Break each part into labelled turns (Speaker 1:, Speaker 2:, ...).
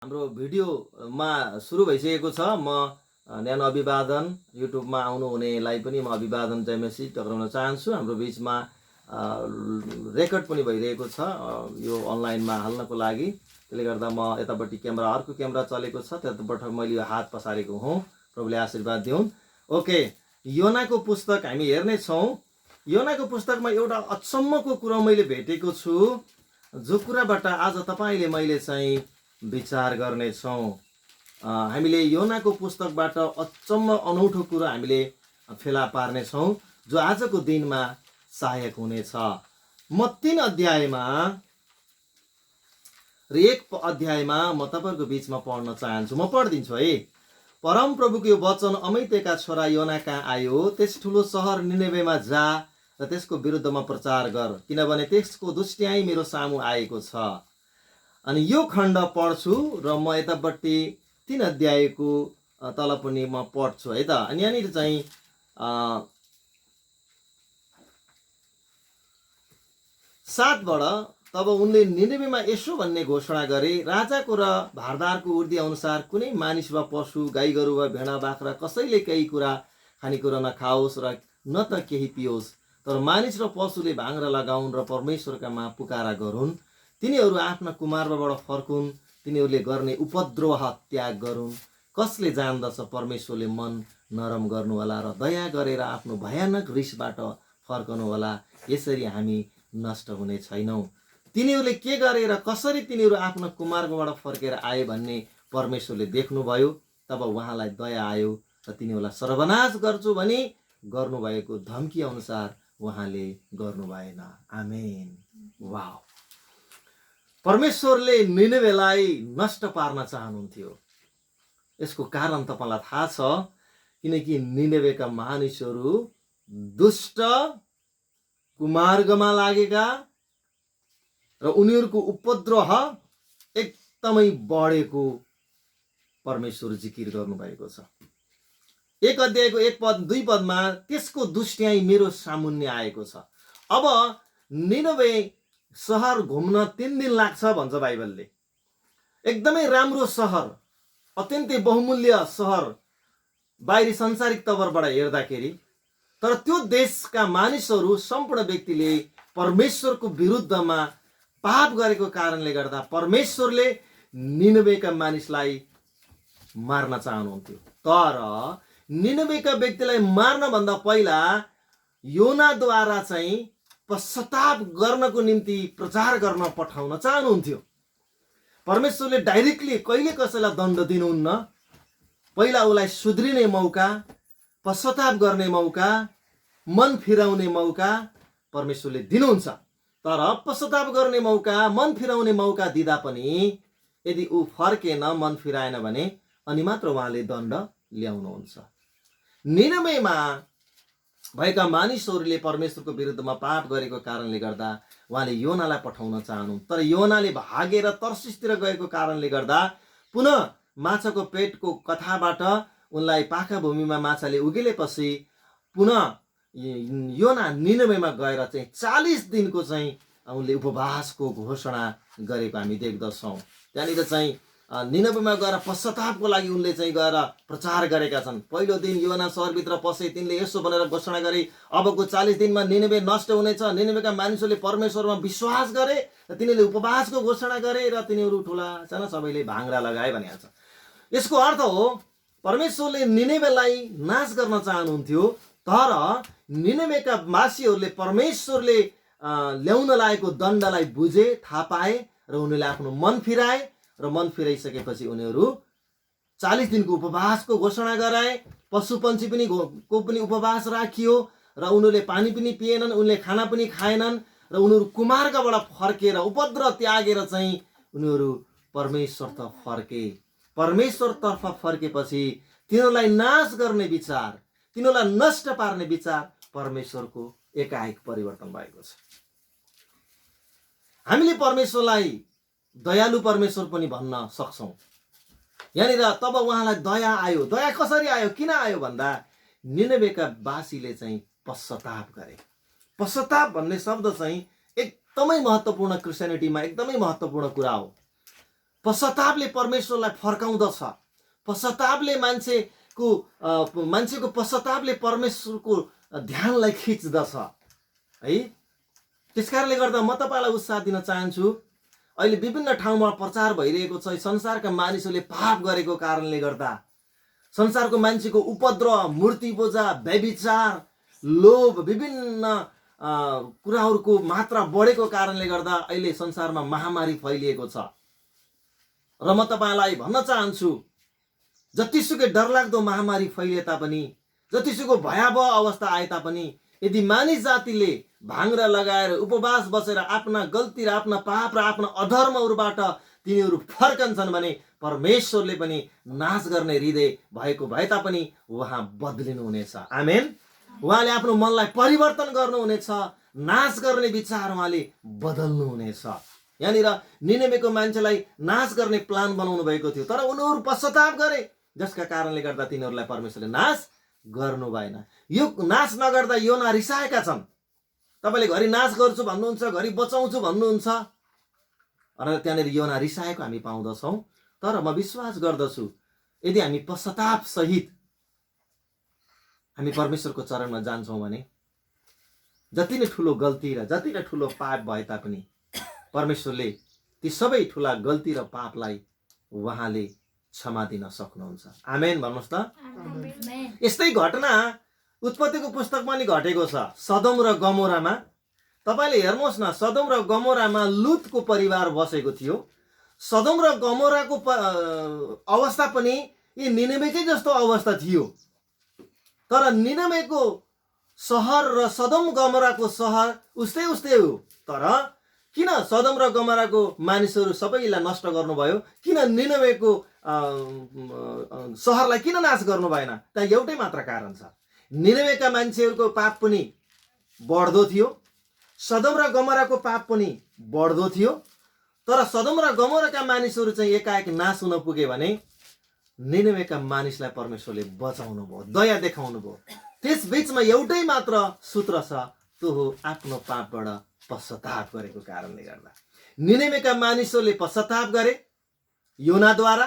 Speaker 1: हाम्रो भिडियोमा सुरु भइसकेको छ। म न्यानो अभिवादन युट्युबमा आउनुहुनेलाई पनि म अभिवादन जयमसी टक्राउन चाहन्छु। हाम्रो बिचमा रेकर्ड पनि भइरहेको छ यो अनलाइनमा हाल्नको लागि। त्यसले गर्दा म यतापट्टि क्यामेरा अर्को क्यामेरा चलेको छ, त्यतापट्टि मैले यो हात पसारेको हुँ। प्रभुले आशीर्वाद दिउन्। ओके, योनाको पुस्तक हामी हेर्नेछौँ। योनाको पुस्तकमा एउटा अचम्मको कुरा मैले भेटेको छु, जो कुराबाट आज तपाईँले मैले चाहिँ विचार गर्नेछौँ। हामीले योनाको पुस्तकबाट अचम्म अनौठो कुरा हामीले फेला पार्नेछौँ, जो आजको दिनमा सहायक हुनेछ। म 3 अध्यायमा र 1 अध्यायमा म तपाईँहरूको बिचमा पढ्न चाहन्छु। म पढिदिन्छु है। परम प्रभुको यो वचन अमैतेका छोरा योना कहाँ आयो। त्यस ठुलो सहर निनेवेमा जा र त्यसको विरुद्धमा प्रचार गर, किनभने त्यसको दुष्ट्याइ मेरो सामु आएको छ। अनि यो खण्ड पढ्छु र म यतापट्टि 3 अध्यायको तल पनि म पढ्छु है त। अनि यहाँनिर चाहिँ 7बाट तब उनले निनेवेमा यसो भन्ने घोषणा गरे, राजाको र भारदारको उर्दी अनुसार कुनै मानिस वा पशु, गाई गोरु वा भेडा बाख्रा कसैले केही कुरा खानेकुरा नखाओस् र न त केही पियोस्, तर मानिस र पशुले भाङ्रा लगाउन् र परमेश्वरकामा पुकारा गरून्। तिनीहरू आफ्ना कुमार्बाट फर्कुन्, तिनीहरूले गर्ने उपद्रोह त्याग गरून्। कसले जान्दछ परमेश्वरले मन नरम गर्नुहोला र दया गरेर आफ्नो भयानक रिसबाट फर्कनुहोला। यसरी हामी नष्ट हुने छैनौँ। तिनीहरूले के गरे र कसरी तिनीहरू आफ्नो कुमार्गबाट फर्केर आए भन्ने परमेश्वरले देख्नुभयो। तब उहाँलाई दया आयो र तिनीहरूलाई सर्वनाश गर्छु भनी गर्नुभएको धम्की अनुसार उहाँले गर्नु भएन। आमेन। वाव। परमेश्वरले निनेवेलाई नष्ट पार्न चाहनुहुन्थ्यो। यसको कारण तपाईँलाई थाहा छ, किनकि निनेवेका मानिसहरू दुष्ट, कुमार्गमा लागेका र उनीहरूको उपद्रोह एकदमै बढेको परमेश्वर जिकिर गर्नुभएको छ। 1 अध्यायको 1 पद 2 पदमा त्यसको दुष्ट्याइ मेरो सामुन्ने आएको छ। अब निनेवे सहर घुम्न 3 दिन लाग्छ भन्छ बाइबलले। एकदमै राम्रो सहर, अत्यन्तै बहुमूल्य सहर बाहिरी संसारिक तवरबाट हेर्दाखेरि। तर त्यो देशका मानिसहरू, सम्पूर्ण व्यक्तिले परमेश्वरको विरुद्धमा पाप गरेको कारणले गर्दा परमेश्वरले निनेवेका मानिसलाई मार्न चाहनुहुन्थ्यो। तर निनेवेका व्यक्तिलाई मार्नभन्दा पहिला योनाद्वारा चाहिँ पश्चाताप गर्नको निम्ति प्रचार गर्न पठाउन चाहनुहुन्थ्यो। परमेश्वरले डाइरेक्टली कहिले कसैलाई दण्ड दिनुहुन्न। पहिला उसलाई सुध्रिने मौका, पश्चाताप गर्ने मौका, मन फिराउने मौका परमेश्वरले दिनुहुन्छ। तर पश्चाताप गर्ने मौका, मन फिराउने मौका दिँदा पनि यदि ऊ फर्केन, मन फिराएन भने अनि मात्र उहाँले दण्ड ल्याउनुहुन्छ। निनेवेमा भएका मानिसहरूले परमेश्वरको विरुद्धमा पाप गरेको कारणले गर्दा उहाँले योनालाई पठाउन चाहनु। तर योनाले भागेर तर्सिसतिर गएको कारणले गर्दा पुनः माछाको पेटको कथाबाट उनलाई पाखा भूमिमा माछाले उगिलेपछि पुनः योना निनेवेमा गएर चाहिँ 40 दिनको चाहिँ उनले उपवासको घोषणा गरेको हामी देख्दछौँ। त्यहाँनिर चाहिँ निनेवेमा गएर पश्चातापको लागि उनले चाहिँ गएर प्रचार गरेका छन्। पहिलो दिन योना सहरभित्र पसे, तिनले यसो भनेर घोषणा गरे, अबको 40 दिनमा निनेवे नष्ट हुनेछ। निनेवेका मानिसहरूले परमेश्वरमा विश्वास गरे र तिनीहरूले उपवासको घोषणा गरे र तिनीहरू ठुला साना सबैले भाङ्रा लगाए भनेको छ। यसको अर्थ हो परमेश्वरले निनेवेलाई नाश गर्न चाहनुहुन्थ्यो। तर निनेवेका वासीहरूले परमेश्वरले ल्याउन लागेको दण्डलाई बुझे, थाहा पाए र उनीहरूले आफ्नो मन फिराए र मन फिराइसकेपछि उनीहरू 40 दिनको उपवासको घोषणा गराए। पशु पन्छी पनि को पनि उपवास राखियो र उनीहरूले पानी पनि पिएनन्, उनले खाना पनि खाएनन् र उनीहरू कुमार्गबाट फर्केर उपद्रव त्यागेर चाहिँ उनीहरू परमेश्वरतर्फ फर्के। परमेश्वरतर्फ फर्केपछि तिनीहरूलाई नाश गर्ने विचार, तिनीहरूलाई नष्ट पार्ने विचार परमेश्वरको एकाएक परिवर्तन भएको छ। हामीले परमेश्वरलाई दयालु परमेश्वर पनि भन्न सक्छौँ। यहाँनिर तब उहाँलाई दया आयो। दया कसरी आयो, किन आयो भन्दा निनेवेका वासीले चाहिँ पश्चाताप गरे। पश्चाताप भन्ने शब्द चाहिँ एकदमै महत्त्वपूर्ण, क्रिस्चियनिटीमा एकदमै महत्त्वपूर्ण कुरा हो। पश्चातापले परमेश्वरलाई फर्काउँदछ। पश्चातापले मान्छेको पश्चातापले परमेश्वरको ध्यानलाई खिच्दछ है। त्यसकारणले गर्दा म तपाईलाई उत्साह दिन चाहन्छु। अहिले विभिन्न ठाउँमा प्रचार भइरहेको छ, संसारका मानिसहरूले पाप गरेको कारणले गर्दा, संसारको मान्छेको उपद्रव, मूर्ति पूजा, व्यभिचार, लोभ, विभिन्न कुराहरूको मात्रा बढेको कारणले गर्दा अहिले संसारमा महामारी फैलिएको छ। र म तपाईलाई भन्न चाहन्छु, जतिसुकै डरलाग्दो महामारी फैलिए तापनि, जतिसुकै भयावह अवस्था आए तापनि, यदि मानिस जातिले भाङ्रा लगाएर उपवास बसेर आफ्ना गल्ती र आफ्ना पाप र आफ्ना अधर्महरूबाट तिनीहरू फर्कन्छन् भने परमेश्वरले पनि नाश गर्ने हृदय भएको भए तापनि उहाँ बदलिनुहुनेछ। आमेन। उहाँले आफ्नो मनलाई परिवर्तन गर्नुहुनेछ, नाश गर्ने विचार उहाँले बदल्नुहुनेछ। यहाँनिर निनेवेको मान्छेलाई नाश गर्ने प्लान बनाउनु भएको थियो, तर उनीहरू पश्चाताप गरे, जसका कारणले गर्दा तिनीहरूलाई परमेश्वरले नाश गर्नु भएन। यो नाश नगर्दा योना रिसाएका छन्। तपाईले घरि नाश गर्छु भन्नुहुन्छ, घरि बचाउँछु भन्नुहुन्छ, र त्यहाँनिर योना रिसाएको हामी पाउँदछौँ। तर म विश्वास गर्दछु, यदि हामी पश्चाताप सहित हामी परमेश्वरको चरणमा जान्छौँ भने जति नै ठुलो गल्ती र जति नै ठुलो पाप भए तापनि परमेश्वरले ती सबै ठुला गल्ती र पापलाई उहाँले क्षमा दिन सक्नुहुन्छ। आमेन भन्नुहोस् त। यस्तै घटना उत्पत्तिको पुस्तकमा नि घटेको छ। सदोम र गमोरामा तपाईले हेर्नुहोस् न, सदोम र गमोरामा लुतको परिवार बसेको थियो। सदोम र गमोराको अवस्था पनि यी निनेवेकै जस्तो अवस्था थियो। तर निनेवेको सहर र सदोम गमोराको सहर उस्तै उस्तै हो। तर किन सदोम र गमोराको मानिसहरू सबैलाई नष्ट गर्नुभयो? किन निनेवेको सहरलाई किन नाश गर्नु भएन? त्यहाँ एउटै मात्र कारण छ। निनेवेका मान्छेहरूको पाप पनि बढ्दो थियो, सदोम र गमोराको पाप पनि बढ्दो थियो। तर सदोम र गमोराका मानिसहरू चाहिँ एकाएक नाश हुन पुगे भने निनेवेका मानिसलाई परमेश्वरले बचाउनु भयो, दया देखाउनु भयो। त्यस बीचमा एउटै मात्र सूत्र छ, त्यो हो आफ्नो पापबाट पश्चाताप गरेको कारणले गर्दा। निनेवेका मानिसहरूले पश्चाताप गरे योनाद्वारा।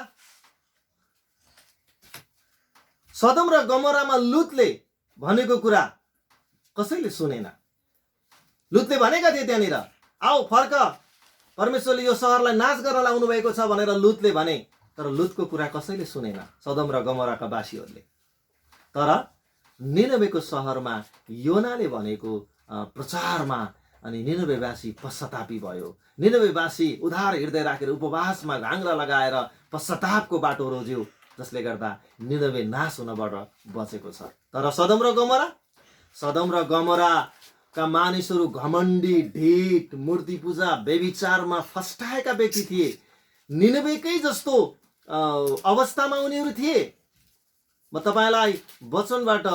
Speaker 1: सदोम र गमोरामा लुतले भनेको कुरा कसैले सुनेन। लुतले भनेका थिए त्यहाँनिर, आऊ फर्क, परमेश्वरले यो सहरलाई नाश गर्न लाउनु भएको छ भनेर लुतले भने। तर लुतको कुरा कसैले सुनेन, सदोम र गमोराका वासीहरूले। तर निनेवेको सहरमा योनाले भनेको प्रचारमा अनि निनेवेवासी पश्चातापी भयो। निनेवेवासी उदार हृदय राखेर उपवासमा घाङ्रा लगाएर पश्चातापको बाटो रोज्यो, जसले गर्दा निनेवे नाश हुनबाट बचेको छ। तर सदोम र गमोराका मानिसहरू घमण्डी, ढिट, मूर्ति पूजा, व्यभिचारमा फस्टाएका व्यक्ति थिए। निनेवेकै जस्तो अवस्थामा उनीहरू थिए। म तपाईलाई वचनबाट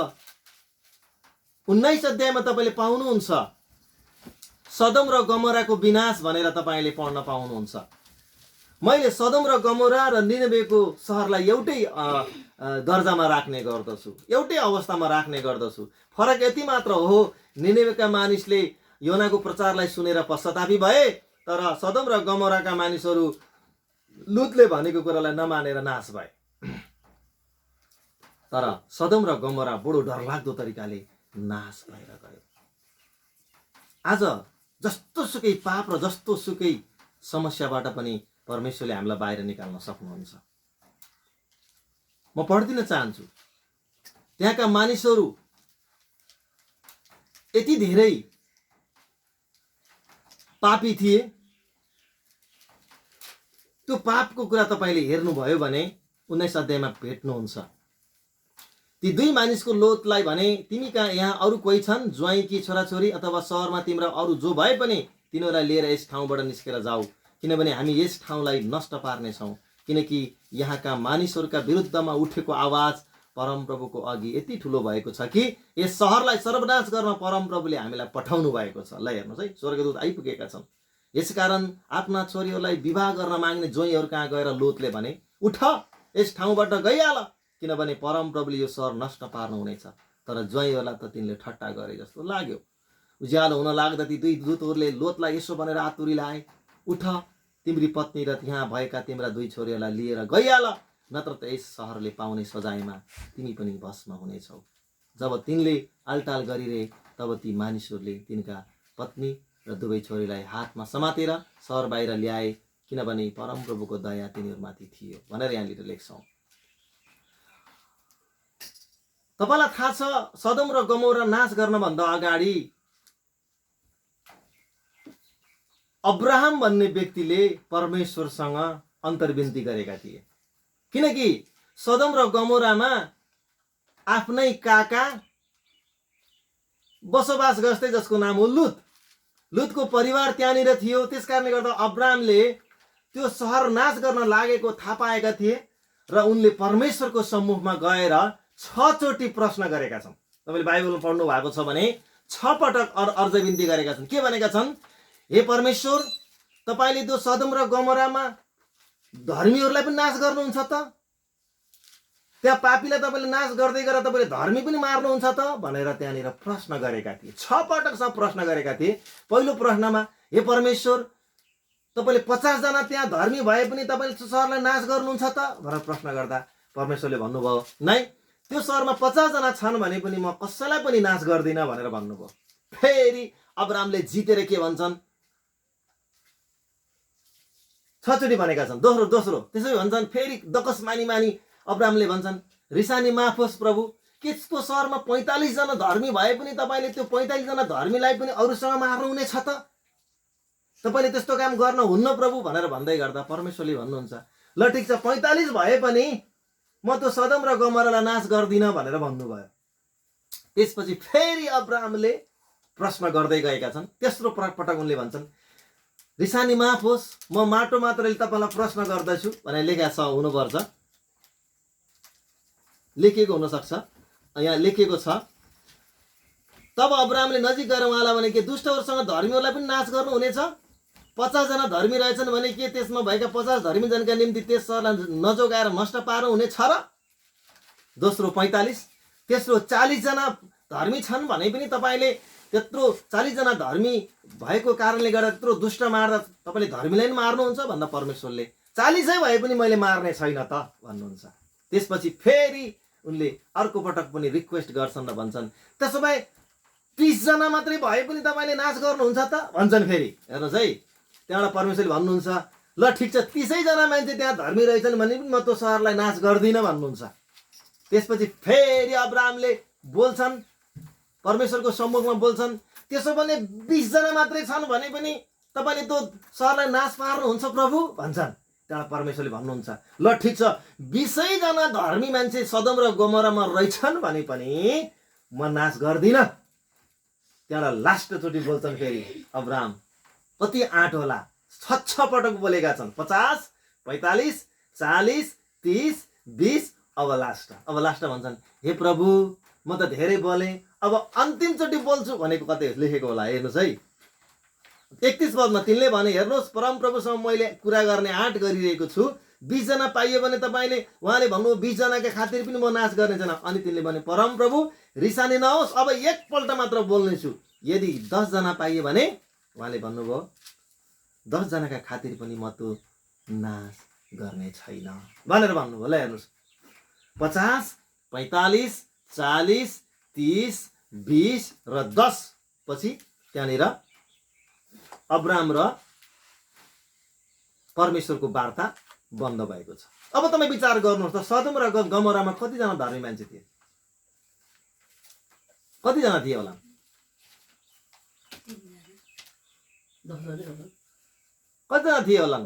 Speaker 1: 19 अध्यायमा तपाईले पाउनुहुन्छ, सदोम र गमोराको विनाश भनेर तपाईले पढ्न पाउनुहुन्छ। मैले सदोम र गमोरा र निनेवेको सहरलाई एउटै दर्जामा राख्ने गर्दछु, एउटै अवस्थामा राख्ने गर्दछु। फरक यति मात्र हो, निनेवेका मानिसले योनाको प्रचारलाई सुनेर पश्चातापी भए, तर सदोम र गमोराका मानिसहरू लुतले भनेको कुरालाई नमानेर नाश भए। तर सदोम र गमोरा बडो डरलाग्दो तरिकाले नाश भएर गयो। आज जस्तोसुकै पाप र जस्तोसुकै समस्याबाट पनि परमेश्वरले हामीलाई बाहिर निकाल्न सक्नुहुन्छ। म पढ्दिन चाहन्छु, त्यहाँका मानिसहरू यति धेरै पापी थिए। त्यो पापको कुरा तपाईले हेर्नुभयो भने 19 अध्यायमा भेट्नुहुन्छ। ती दुई मानिसको लोतलाई भने, तिमी कहाँ यहाँ अरू कोही छन्, ज्वाइँ कि छोराछोरी, अथवा सहरमा तिम्रो अरू जो भए पनि तिनीहरूलाई लिएर यस ठाउँबाट निस्केर जाऊ, किनभने हामी यस ठाउँलाई नष्ट पार्नेछौँ। किनकि यहाँका मानिसहरूका विरुद्धमा उठेको आवाज परमप्रभुको अघि यति ठुलो भएको छ कि यस सहरलाई सर्वनाश गर्न परमप्रभुले हामीलाई पठाउनु भएको छ। ल हेर्नुहोस् है, स्वर्गदूत आइपुगेका छन्। यसकारण आफ्ना छोरीहरूलाई विवाह गर्न माग्ने ज्वाइँहरू कहाँ गएर लोतले भने, उठ, यस ठाउँबाट गइहाल, किनभने परमप्रभुले यो सहर नष्ट पार्नुहुनेछ। तर ज्वाइँहरूलाई त तिनले ठट्टा गरे जस्तो लाग्यो। उज्यालो हुन लाग्दा ती दुई दूतहरूले लोतलाई यसो भनेर आतुरी लाए, उठ, तिम्री पत्नी र यहाँ भएका तिम्रा 2 छोरीहरूलाई लिएर गइहाल, नत्र त यस सहरले पाउने सजायमा तिमी पनि भस्म हुनेछौ। जब तिनले आलटाल गरिरहे तब ती मानिसहरूले तिनका पत्नी र 2 छोरीलाई हातमा समातेर सहर बाहिर ल्याए, किनभने परमप्रभुको दया तिनीहरूमाथि थियो भनेर यहाँनिर लेख्छौँ। तपाईलाई थाहा छ, सदोम र गमोरा नाश गर्नभन्दा अगाडि अब्राहम भन्ने व्यक्तिले परमेश्वरसँग अन्तर्विन्ती गरेका थिए। किनकि सदोम र गमोरामा आफ्नै काका बसोबास गर्थे जसको नाम हो लुत। लुतको परिवार त्यहाँनिर थियो। त्यसकारणले गर्दा अब्राहमले त्यो सहर नाश गर्न लागेको थाहा पाएका थिए र उनले परमेश्वरको सम्मुखमा गएर 6 चोटि प्रश्न गरेका छन्। तपाईले बाइबलमा पढ्नु भएको छ भने 6 पटक अर्जविन्ती गरेका छन्। के भनेका छन्? हे परमेश्वर, तपाईले त्यो सदोम र गमोरामा धर्मीहरूलाई पनि नाश गर्नुहुन्छ त? त्यहाँ पापीलाई तपाईले नाश गर्दै गरेर तपाईले धर्मी पनि मार्नुहुन्छ त भनेर त्यहाँनिर प्रश्न गरेका थिए। 6 पटकसम्म प्रश्न गरेका थिए। पहिलो प्रश्नमा, हे परमेश्वर, तपाईले 50 जना त्यहाँ धर्मी भए पनि तपाईले सहरलाई नाश गर्नुहुन्छ त भनेर प्रश्न गर्दा परमेश्वरले भन्नुभयो, नै, त्यो सहरमा 50 जना छन् भने पनि म कसैलाई पनि नाश गर्दिन भनेर भन्नुभयो। फेरि अब्राहमले जितेर के भन्छन्? 6 चोटि भनेका छन्। दोस्रो त्यसै भन्छन्। फेरि दकस मानी अब्राहमले भन्छन्, रिसानी माफ होस् प्रभु, के त्यो सहरमा 45 जना धर्मी भए पनि तपाईले त्यो 45 जना धर्मीलाई पनि अरूसँग मार्नुहुनेछ त? तपाईले त्यस्तो काम गर्न हुन्न प्रभु भनेर भन्दै गर्दा परमेश्वरले भन्नुहुन्छ, ल ठिक छ, 45 भए पनि म त्यो सदोम र गमोरालाई नाश गर्दिन भनेर भन्नुभयो। त्यसपछि फेरि अब्राहमले प्रश्न गर्दै गएका छन्। तेस्रो पटक उनले भन्छन्, रिसानी माफ होस्, म माटो मात्रले तपाईलाई प्रश्न गर्दछु भनेर लेखेको छ, हुनुपर्छ, लेखिएको हुनसक्छ। यहाँ लेखिएको छ, तब अब्राहमले नजिक गएर उहाँलाई भने, के दुष्टहरूसँग धर्मीहरूलाई पनि नाश गर्नुहुनेछ? 50 जना धर्मी रहेछन् भने के त्यसमा भएका 50 धर्मी जनका निम्ति त्यस सहरलाई नजोगाएर नष्ट पार्नु हुने छ र? दोस्रो 45, तेस्रो 40 जना धर्मी छन् भने पनि तपाईले त्यत्रो 40 जना धर्मी भएको कारणले गर्दा त्यत्रो दुष्ट मार्दा तपाईले धर्मीलाई पनि मार्नुहुन्छ भन्दा परमेश्वरले 40 भए पनि मैले मार्ने छैन त भन्नुहुन्छ। त्यसपछि फेरि उनले अर्को पटक पनि रिक्वेस्ट गर्छन् र भन्छन्, त्यसो भए 30 जना मात्रै भए पनि तपाईले नाश गर्नुहुन्छ त भन्छन्। फेरि हेर्नुहोस् है, त्यहाँबाट परमेश्वरले भन्नुहुन्छ, ल ठिक छ, 30 जना मान्छे त्यहाँ धर्मी रहेछन् भने पनि म त्यो सहरलाई नाश गर्दिनँ भन्नुहुन्छ। त्यसपछि फेरि अब्राहमले बोल्छन्, परमेश्वरको सम्मुखमा बोल्छन्, त्यसो भने 20 जना मात्रै छन् भने पनि तपाईले त्यो सहरलाई नाश पार्नुहुन्छ प्रभु भन्छन्। त्यहाँ परमेश्वरले भन्नुहुन्छ, ल ठिक छ, 20 जना धर्मी मान्छे सदोम र गमोरामा रहेछन् भने पनि म नाश गर्दिनँ। त्यहाँबाट लास्ट चोटि बोल्छन् फेरि अब्राहम। कति आँट होला, 6 पटक बोलेका छन्। 50, 45, 40, 30, 20, अब लास्ट भन्छन्, हे प्रभु, म त धेरै बोलेँ, अब अन्तिम चोटि बोल्छु भनेको कतै लेखेको होला। हेर्नुहोस् है, 31 पदमा तिनले भने, हेर्नुहोस्, परमप्रभुसँग मैले कुरा गर्ने आँट गरिरहेको छु, 20 जना पाइयो भने तपाईले, उहाँले भन्नु 20 जनाका खातिर पनि म नाश गर्ने छैन। अनि तिनले भने, परमप्रभु रिसानी नहोस्, अब एकपल्ट मात्र बोल्नेछु, यदि 10 जना पाइयो भने, उहाँले भन्नुभयो 10 जनाका खातिर पनि म त्यो नाश गर्ने छैन भनेर भन्नुभयो। ल हेर्नुहोस्, 50, 45, 40, 30, 20 र 10 पछि त्यहाँनिर अब्राहम र परमेश्वरको वार्ता बन्द भएको छ। अब तपाईँ विचार गर्नुहोस् त, सदोम र गमोरामा कतिजना धर्मी मान्छे थिए? कतिजना थिए होला?
Speaker 2: 10
Speaker 1: कतिजना थिए होला?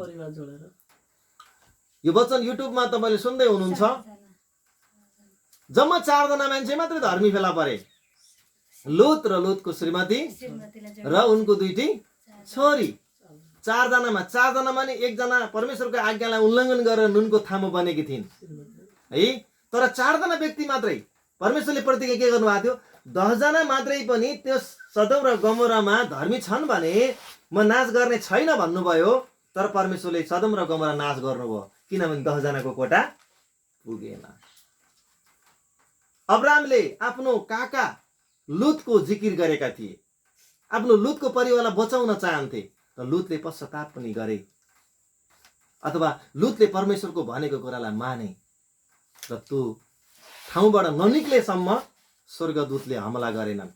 Speaker 1: यो वचन युट्युबमा तपाईँले सुन्दै हुनुहुन्छ, जम्मा 4 जना मान्छे मात्रै धर्मी फेला परे। लुत र लुतको श्रीमती र उनको 2टी छोरी। 4 जनामा 4 जनामा नि 1 जना परमेश्वरको आज्ञालाई उल्लङ्घन गरेर नुनको थामो बनेकी थिइन् है। तर 4 जना व्यक्ति मात्रै परमेश्वरले प्रतिज्ञा के गर्नुभएको थियो, 10 जना मात्रै पनि त्यो सदोम र गमोरामा धर्मी छन् भने म नाश गर्ने छैन भन्नुभयो। तर परमेश्वरले सदोम र गमोरा नाश गर्नुभयो, किनभने 10 जनाको कोटा पुगेन। अब्राहमले आफ्नो काका लुतको जिकिर गरेका थिए, आफ्नो लुतको परिवारलाई बचाउन चाहन्थे र लुतले पश्चाताप पनि गरे। अथवा लुतले परमेश्वरको भनेको कुरालाई माने र त्यो ठाउँबाट ननिक्लेसम्म स्वर्गदूतले हमला गरेनन्।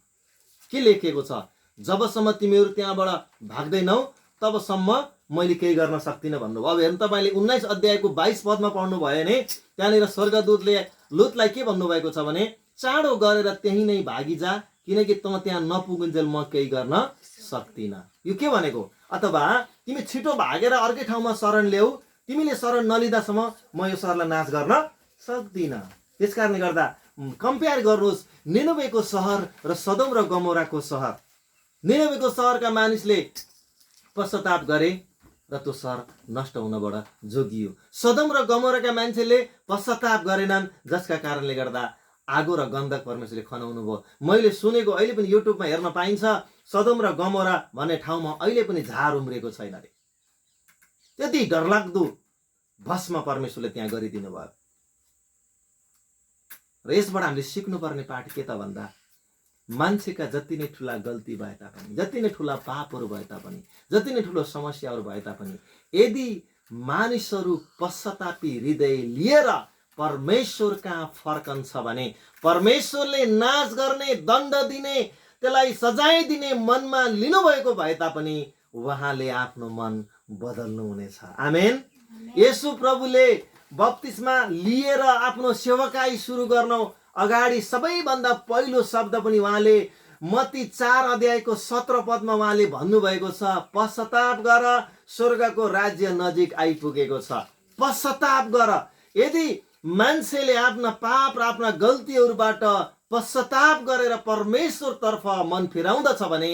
Speaker 1: के लेखिएको छ? जबसम्म तिमीहरू त्यहाँबाट भाग्दैनौ तबसम्म मैले केही गर्न सक्दिनँ भन्नुभयो। अब हेर्नु, तपाईँले 19 अध्यायको 22 पदमा पढ्नु भयो भने त्यहाँनिर स्वर्गदूतले लुतलाई के भन्नुभएको छ भने चाँडो गरेर त्यही नै भागिजा, किनकि त त्यहाँ नपुगुन्जेल म केही गर्न सक्दिनँ। यो के भनेको? अथवा तिमी छिटो भागेर अर्कै ठाउँमा शरण ल्याऊ, तिमीले शरण नलिँदासम्म म यो सहरलाई नाश गर्न सक्दिनँ। त्यस कारणले गर्दा कम्पेयर गर्नुहोस् निनवेको सहर र सदोम र गमोराको सहर। निनवेको सहरका मानिसले पश्चाताप गरे र त्यो सहर नष्ट हुनबाट जोगियो। सदोम र गमोराका मान्छेले पश्चाताप गरेनन्, जसका कारणले गर्दा आगो र गन्धक परमेश्वरले खनाउनु भयो। मैले सुनेको, अहिले पनि युट्युबमा हेर्न पाइन्छ, सदोम र गमोरा भन्ने ठाउँमा अहिले पनि झार उम्रेको छैन अरे। त्यति डरलाग्दो भस्म परमेश्वरले त्यहाँ गरिदिनु भयो। र यसबाट हामीले सिक्नुपर्ने पाठ के त भन्दा, मान्छेका जति नै ठुला गल्ती भए तापनि, जति नै ठुला पापहरू भए तापनि, जति नै ठुलो समस्याहरू भए तापनि, यदि मानिसहरू पश्चातापी हृदय लिएर परमेश्वर कहाँ फर्कन्छ भने परमेश्वरले नाश गर्ने, दण्ड दिने, त्यसलाई सजाय दिने मनमा लिनुभएको भए तापनि उहाँले आफ्नो मन बदल्नु हुनेछ। आमेन। येशू प्रभुले बप्तिस्मा लिएर आफ्नो सेवकाई सुरु गर्न अगाडि सबैभन्दा पहिलो शब्द पनि उहाँले मत्ती 4 अध्यायको 17 पदमा उहाँले भन्नुभएको छ, पश्चाताप गर, स्वर्गको राज्य नजिक आइपुगेको छ। पश्चाताप गर। यदि मान्छेले आफ्ना पाप र आफ्ना गल्तीहरूबाट पश्चाताप गरेर परमेश्वरतर्फ मन फिराउँदछ भने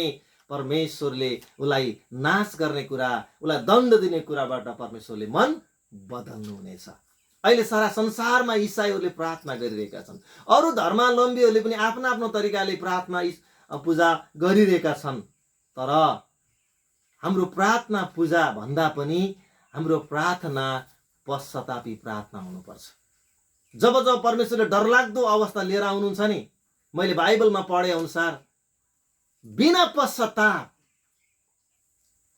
Speaker 1: परमेश्वरले उसलाई नाश गर्ने कुरा, उसलाई दण्ड दिने कुराबाट परमेश्वरले मन बदल्नु हुनेछ। अहिले सारा संसारमा इसाईहरूले प्रार्थना गरिरहेका छन्, अरू धर्मावलम्बीहरूले पनि आफ्नो आफ्नो तरिकाले प्रार्थना पूजा गरिरहेका छन्। तर हाम्रो प्रार्थना पूजा भन्दा पनि हाम्रो प्रार्थना पश्चातापी प्रार्थना हुनुपर्छ। जब जब परमेश्वरले डरलाग्दो अवस्था लिएर आउनुहुन्छ नि, मैले बाइबलमा पढे अनुसार बिना पश्चाताप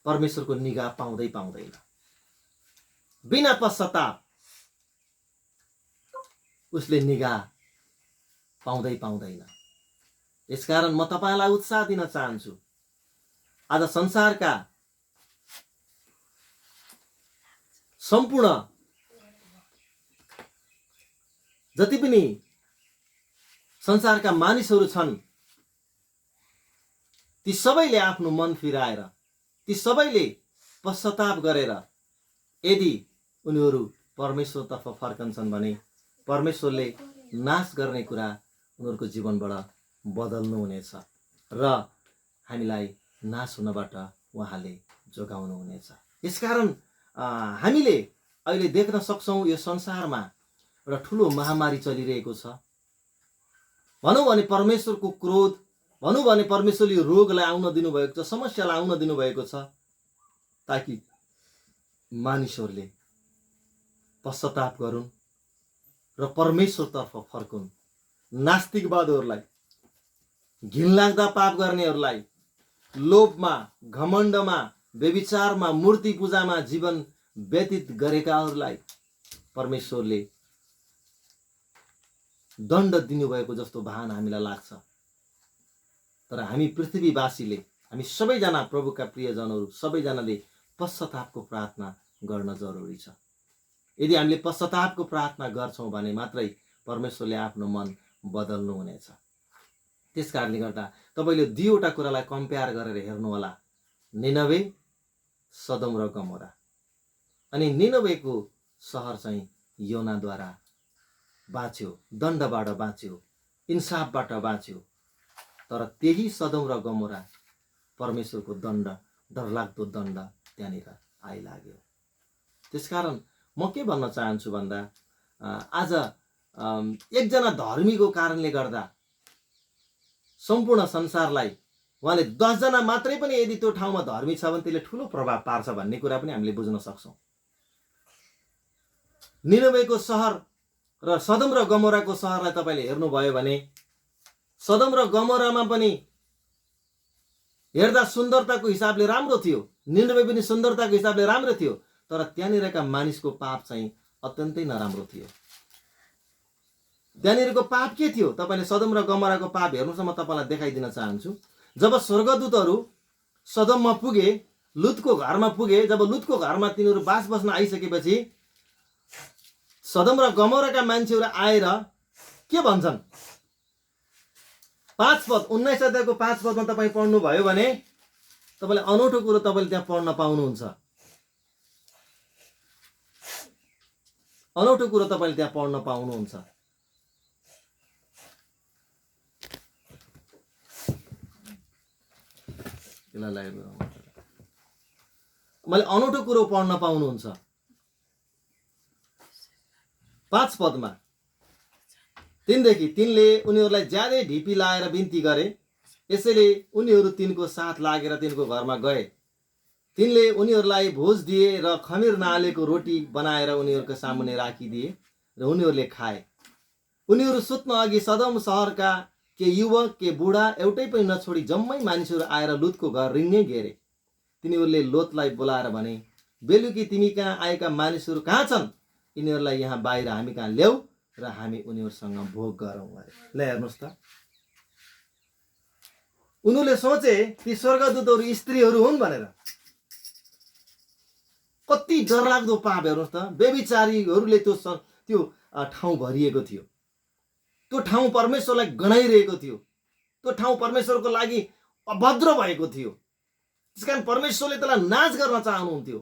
Speaker 1: परमेश्वरको निगाह पाउँदैन। बिना पश्चाताप उसले निगाह पाउँदैन। यसकारण म तपाईलाई उत्साह दिन चाहन्छु, आज संसारका सम्पूर्ण जति पनि संसारका मानिसहरू छन्, ती सबैले आफ्नो मन फिराएर, ती सबैले पश्चाताप गरेर यदि उनीहरू परमेश्वरतर्फ फर्कन्छन् भने परमेश्वरले नाश गर्ने कुरा उनीहरूको जीवनबाट बदल्नु हुनेछ र हामीलाई नाश हुनबाट उहाँले जोगाउनु हुनेछ। यसकारण हामीले अहिले देख्न सक्छौँ यो संसारमा एउटा ठुलो महामारी चलिरहेको छ। भनौँ भने परमेश्वरको क्रोध, भनौँ भने परमेश्वरले रोगलाई आउन दिनुभएको छ, समस्यालाई आउन दिनुभएको छ, ताकि मानिसहरूले पश्चाताप गरून् र परमेश्वरतर्फ फर्कुन्। नास्तिकवादहरूलाई, घिनलाग्दा पाप गर्नेहरूलाई, लोभमा, घमण्डमा, व्यभिचारमा, मूर्ति पूजामा जीवन व्यतीत गरेकाहरूलाई परमेश्वरले दण्ड दिनुभएको जस्तो भान हामीलाई लाग्छ। तर हामी पृथ्वीवासीले, हामी सबैजना प्रभुका प्रियजनहरू सबैजनाले पश्चातापको प्रार्थना गर्न जरुरी छ। यदि हामीले पश्चातापको प्रार्थना गर्छौँ भने मात्रै परमेश्वरले आफ्नो मन बदल्नु हुनेछ। त्यस कारणले गर्दा तपाईँले दुईवटा कुरालाई कम्पेयर गरेर हेर्नु होला, निनवे, सदोम र गमोरा। अनि निनवेको सहर चाहिँ योनाद्वारा बाँच्यो, दण्डबाट बाँच्यो, इन्साफबाट बाँच्यो। तर त्यही सदोम र गमोरा परमेश्वरको दण्ड, डरलाग्दो दण्ड त्यहाँनिर आइलाग्यो। त्यसकारण म के भन्न चाहन्छु भन्दा, आज एकजना धर्मीको कारणले गर्दा सम्पूर्ण संसारलाई उहाँले 10 जना मात्रै पनि यदि त्यो ठाउँमा धर्मी छ भने त्यसले ठुलो प्रभाव पार्छ भन्ने कुरा पनि हामीले बुझ्न सक्छौँ। निनवेको सहर र सदोम र गमोराको सहरलाई तपाईँले हेर्नुभयो भने सदोम र गमोरामा पनि हेर्दा सुन्दरताको हिसाबले राम्रो थियो, निनवे पनि सुन्दरताको हिसाबले राम्रो थियो। तर त्यहाँनिरका मानिसको पाप चाहिँ अत्यन्तै नराम्रो थियो। त्यहाँनिरको पाप के थियो? तपाईँले सदम र गमोराको पाप हेर्नुहोस्, म तपाईँलाई देखाइदिन चाहन्छु। जब स्वर्गदूतहरू सदममा पुगे, लुतको घरमा पुगे, जब लुतको घरमा तिनीहरू बास बस्न आइसकेपछि सदम र गमोराका मान्छेहरू आएर के भन्छन्? 5 पद 19 अध्यायको 5 पदमा तपाईँ पढ्नुभयो भने तपाईँले अनौठो कुरो तपाईँले त्यहाँ पढ्न पाउनुहुन्छ। अनौठो कुरो तपाईँले त्यहाँ पढ्न पाउनुहुन्छ। मैले अनौठो कुरो पढ्न पाउनुहुन्छ 5 पदमा। 3 देखि तिनले उनीहरूलाई ज्यादै ढिपी लाएर बिन्ती गरे, यसैले उनीहरू तिनको साथ लागेर तिनको घरमा गए। तिनले उनीहरूलाई भोज दिए र खमीर नहालेको रोटी बनाएर उनीहरूको सामुन्ने राखिदिए र उनीहरूले खाए। उनीहरू सुत्न अघि सदम सहरका के युवक के बुढा एउटै पनि नछोडी जम्मै मानिसहरू आएर लुतको घर रिङ्गै घेरे। तिनीहरूले लोतलाई बोलाएर भने, बेलुकी तिमी कहाँ आएका मानिसहरू कहाँ छन्? यिनीहरूलाई यहाँ बाहिर हामी कहाँ ल्याऊ र हामी उनीहरूसँग भोग गरौँ अरे। ल हेर्नुहोस् त, उनीहरूले सोचे ती स्वर्गदूतहरू स्त्रीहरू हुन् भनेर। कति डरलाग्दो पाप हेर्नुहोस् त। व्यभिचारीहरूले त्यो ठाउँ भरिएको थियो। त्यो ठाउँ परमेश्वरलाई गणाइरहेको थियो। त्यो ठाउँ परमेश्वरको लागि अभद्र भएको थियो। त्यसकारण परमेश्वरले त्यसलाई नाश गर्न चाहनुहुन्थ्यो।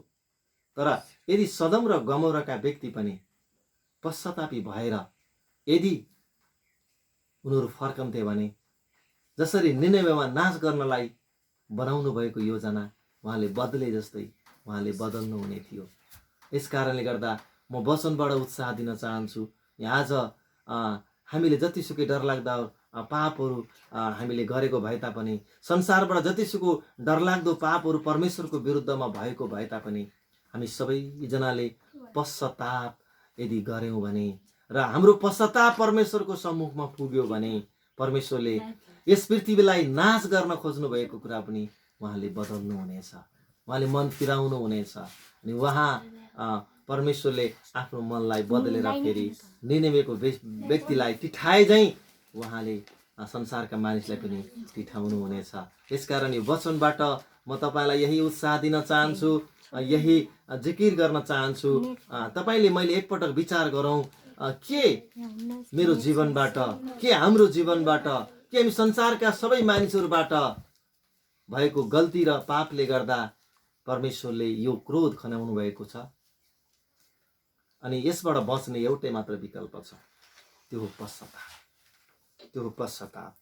Speaker 1: तर यदि सदम र गमोराका व्यक्ति पनि पश्चातापी भएर यदि उनीहरू फर्कन्थे भने जसरी निनेवेमा नाश गर्नलाई बनाउनु भएको योजना उहाँले बदले जस्तै उहाँले बदल्नु हुने थियो। यस कारणले गर्दा म वचनबाट उत्साह दिन चाहन्छु। आज हामीले जतिसुकै डरलाग्दा पापहरू हामीले गरेको भए तापनि, संसारबाट जतिसुकै डरलाग्दो पापहरू परमेश्वरको विरुद्धमा भएको भए तापनि हामी सबैजनाले पश्चाताप यदि गऱ्यौँ भने र हाम्रो पश्चाताप परमेश्वरको सम्मुखमा पुग्यो भने परमेश्वरले यस पृथ्वीलाई नाश गर्न खोज्नु भएको कुरा पनि उहाँले बदल्नु हुनेछ। उहाँले मन फिराउनु हुनेछ अनि उहाँ परमेश्वरले आफ्नो मनलाई बदलेर फेरि निनेवेको व्यक्तिलाई टिठाए झैँ उहाँले संसारका मानिसलाई पनि टिठाउनु हुनेछ। यसकारण यो वचनबाट म तपाईँलाई यही उत्साह दिन चाहन्छु, यही जिकिर गर्न चाहन्छु। तपाईँले मैले एकपटक विचार गरौँ, के मेरो जीवनबाट, के हाम्रो जीवनबाट, के हामी संसारका सबै मानिसहरूबाट भएको गल्ती र पापले गर्दा परमेश्वरले यो क्रोध खनाउनु भएको छ? अनि यसबाट बच्ने एउटै मात्र विकल्प छ, त्यो हो पश्चाताप, त्यो हो पश्चाताप,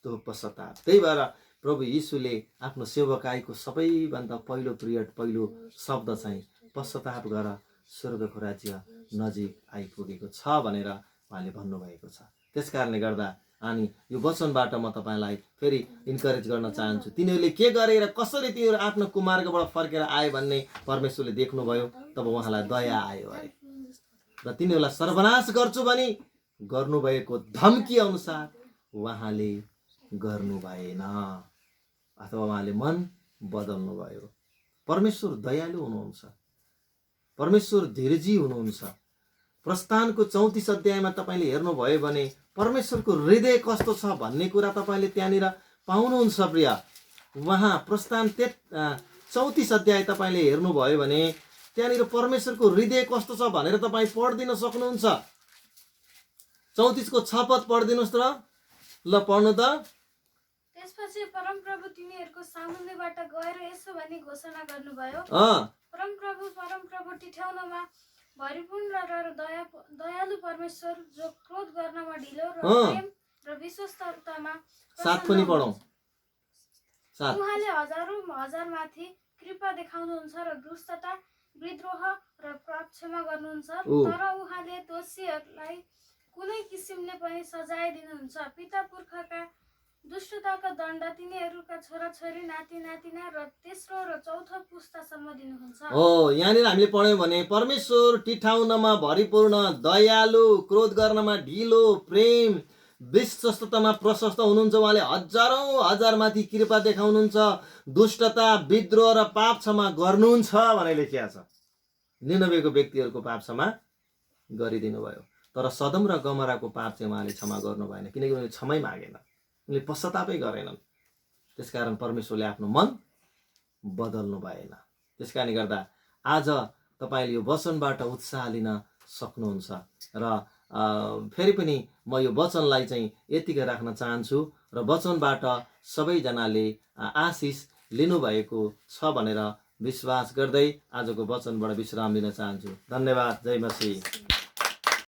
Speaker 1: त्यो हो पश्चाताप। त्यही भएर प्रभु यीशुले आफ्नो सेवकाईको सबैभन्दा पहिलो शब्द चाहिँ पश्चाताप गर, स्वर्गको राज्य नजिक आइपुगेको छ भनेर उहाँले भन्नुभएको छ। त्यस कारणले गर्दा अनि यो वचनबाट म तपाईँलाई फेरि इन्करेज गर्न चाहन्छु। तिनीहरूले के गरे र कसरी तिनीहरू आफ्नो कुमार्गबाट फर्केर आए भन्ने परमेश्वरले देख्नुभयो। तब उहाँलाई दया आयो अरे र तिनीहरूलाई सर्वनाश गर्छु भनी गर्नुभएको धम्की अनुसार उहाँले गर्नु भएन अथवा उहाँले मन बदल्नु भयो। परमेश्वर दयालु हुनुहुन्छ, परमेश्वर धीरजी हुनुहुन्छ। प्रस्थानको 34 अध्यायमा तपाईँले हेर्नुभयो भने परमेश्वरको हृदय कस्तो छ भन्ने कुरा तपाईँले त्यहाँनिर पाउनुहुन्छ प्रिय। उहाँ प्रस्थान 34 अध्याय तपाईँले हेर्नुभयो भने त्यहाँनिर परमेश्वरको हृदय कस्तो छ भनेर तपाईँ पढिदिन सक्नुहुन्छ। 34 को 6 पद पढिदिनुहोस् त। ल पढ्नु त।
Speaker 2: त्यसपछि परमप्रभु तिनीहरूको सामुन्नेबाट गएर यसो भनी घोषणा गर्नुभयो, परमप्रभु टिठाउनमा भरिपूर्ण र दयालु परमेश्वर, जो क्रोध गर्नमा ढिलो र प्रेम र विश्वस्ततामा
Speaker 1: साथ पनि पढौं।
Speaker 2: उहाँले हजार माथि कृपा देखाउनुहुन्छ र दुष्टता, विद्रोह र पाप क्षमा गर्नुहुन्छ। तर उहाँले दोषीहरूलाई कुनै किसिमले पनि सजाय दिनुहुन्छ। पिता पुर्खाका दुष्टताका दण्ड तिनीहरूका छोराछोरी, नाति नातिना र तेस्रो र चौथो पुस्तासम्म दिनुहुन्छ।
Speaker 1: यहाँनिर हामीले पढ्यौँ भने परमेश्वर टिठाउनमा भरिपूर्ण, दयालु, क्रोध गर्नमा ढिलो, प्रेम, विश्वस्ततामा प्रशस्त हुनुहुन्छ। उहाँले हजार माथि कृपा देखाउनुहुन्छ, दुष्टता, विद्रोह र पाप क्षमा गर्नुहुन्छ भनेर लेखिएको छ। निनवेको व्यक्तिहरूको पाप क्षमा गरिदिनु भयो। तर सदम र गमराको पाप चाहिँ उहाँले क्षमा गर्नु भएन, किनकि उनीहरूले क्षमै मागेन, उनले पश्चातापै गरेनन्। त्यसकारण परमेश्वरले आफ्नो मन बदल्नु भएन। त्यस कारणले गर्दा आज तपाईँले यो वचनबाट उत्साह लिन सक्नुहुन्छ। र फेरि पनि म यो वचनलाई चाहिँ यतिकै राख्न चाहन्छु र वचनबाट सबैजनाले आशिष लिनुभएको छ भनेर विश्वास गर्दै आजको वचनबाट विश्राम लिन चाहन्छु। धन्यवाद। जय मसीह।